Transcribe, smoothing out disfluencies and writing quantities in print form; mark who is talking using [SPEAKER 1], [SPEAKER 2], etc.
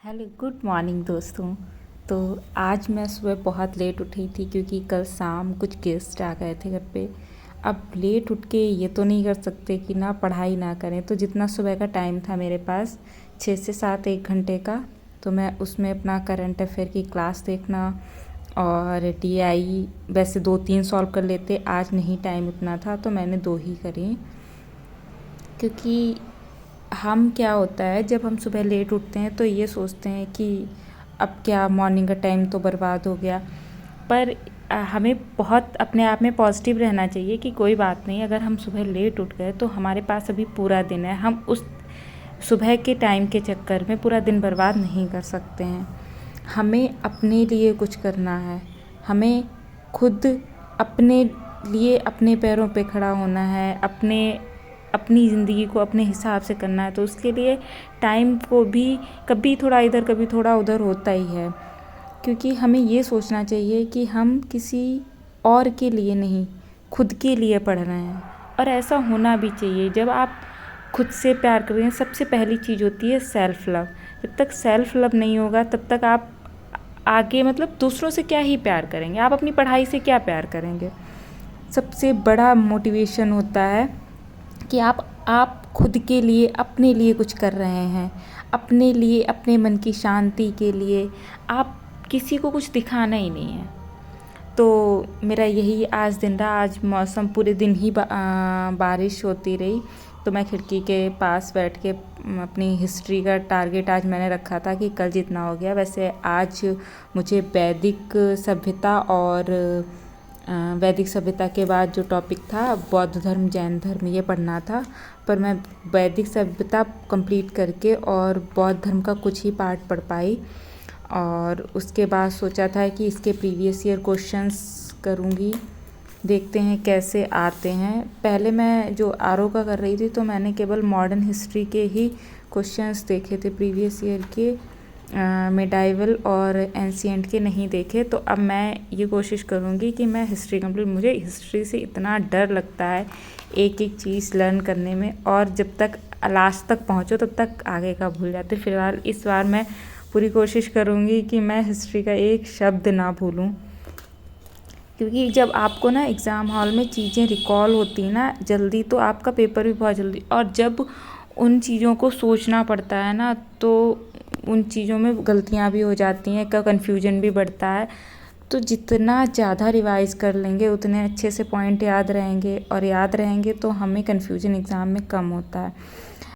[SPEAKER 1] Hello good morning दोस्तों। तो आज मैं सुबह बहुत लेट उठी थी क्योंकि कल शाम कुछ गेस्ट आ गए थे घर पे। अब लेट उठ के ये तो नहीं कर सकते कि ना पढ़ाई ना करें, तो जितना सुबह का टाइम था मेरे पास 6 से 7 1 घंटे का, तो मैं उसमें अपना करंट अफेयर की क्लास देखना और DI वैसे 2-3 सॉल्व कर लेते, आज नहीं टाइम उतना था तो मैंने 2 ही करी। क्योंकि हम क्या होता है जब हम सुबह लेट उठते हैं तो ये सोचते हैं कि अब क्या मॉर्निंग का टाइम तो बर्बाद हो गया। पर हमें बहुत अपने आप में पॉजिटिव रहना चाहिए कि कोई बात नहीं, अगर हम सुबह लेट उठ गए तो हमारे पास अभी पूरा दिन है, हम उस सुबह के टाइम के चक्कर में पूरा दिन बर्बाद नहीं कर सकते हैं। हमें अपने लिए कुछ करना है, हमें खुद अपने लिए अपने पैरों पे खड़ा होना है, अपनी ज़िंदगी को अपने हिसाब से करना है। तो उसके लिए टाइम को भी कभी थोड़ा इधर कभी थोड़ा उधर होता ही है, क्योंकि हमें ये सोचना चाहिए कि हम किसी और के लिए नहीं, खुद के लिए पढ़ रहे हैं। और ऐसा होना भी चाहिए। जब आप खुद से प्यार कर रहे हैं, सबसे पहली चीज़ होती है सेल्फ़ लव। जब तक सेल्फ़ लव नहीं होगा तब तक आप आगे मतलब दूसरों से क्या ही प्यार करेंगे, आप अपनी पढ़ाई से क्या प्यार करेंगे। सबसे बड़ा मोटिवेशन होता है कि आप खुद के लिए अपने लिए कुछ कर रहे हैं, अपने लिए, अपने मन की शांति के लिए। आप किसी को कुछ दिखाना ही नहीं है। तो मेरा यही आज दिन रहा। आज मौसम पूरे दिन ही बारिश होती रही, तो मैं खिड़की के पास बैठ के अपनी हिस्ट्री का टारगेट आज मैंने रखा था कि कल जितना हो गया। वैसे आज मुझे वैदिक सभ्यता और वैदिक सभ्यता के बाद जो टॉपिक था बौद्ध धर्म जैन धर्म ये पढ़ना था, पर मैं वैदिक सभ्यता कंप्लीट करके और बौद्ध धर्म का कुछ ही पार्ट पढ़ पाई। और उसके बाद सोचा था कि इसके प्रीवियस ईयर क्वेश्चंस करूँगी, देखते हैं कैसे आते हैं। पहले मैं जो आरओ का कर रही थी तो मैंने केवल मॉडर्न हिस्ट्री के ही क्वेश्चंस देखे थे प्रीवियस ईयर के, मिडाइवल और एंशिएंट के नहीं देखे। तो अब मैं ये कोशिश करूँगी कि मैं हिस्ट्री कंप्लीट, मुझे हिस्ट्री से इतना डर लगता है एक एक चीज़ लर्न करने में, और जब तक लास्ट तक पहुँचो तब तक आगे का भूल जाते। फिलहाल इस बार मैं पूरी कोशिश करूँगी कि मैं हिस्ट्री का एक शब्द ना भूलूँ, क्योंकि जब आपको ना एग्ज़ाम हॉल में चीज़ें रिकॉल होती हैं ना जल्दी, तो आपका पेपर भी बहुत जल्दी, और जब उन चीज़ों को सोचना पड़ता है ना तो उन चीज़ों में गलतियाँ भी हो जाती हैं, का कन्फ्यूजन भी बढ़ता है। तो जितना ज़्यादा रिवाइज़ कर लेंगे उतने अच्छे से पॉइंट याद रहेंगे, और याद रहेंगे तो हमें कन्फ्यूजन एग्ज़ाम में कम होता है।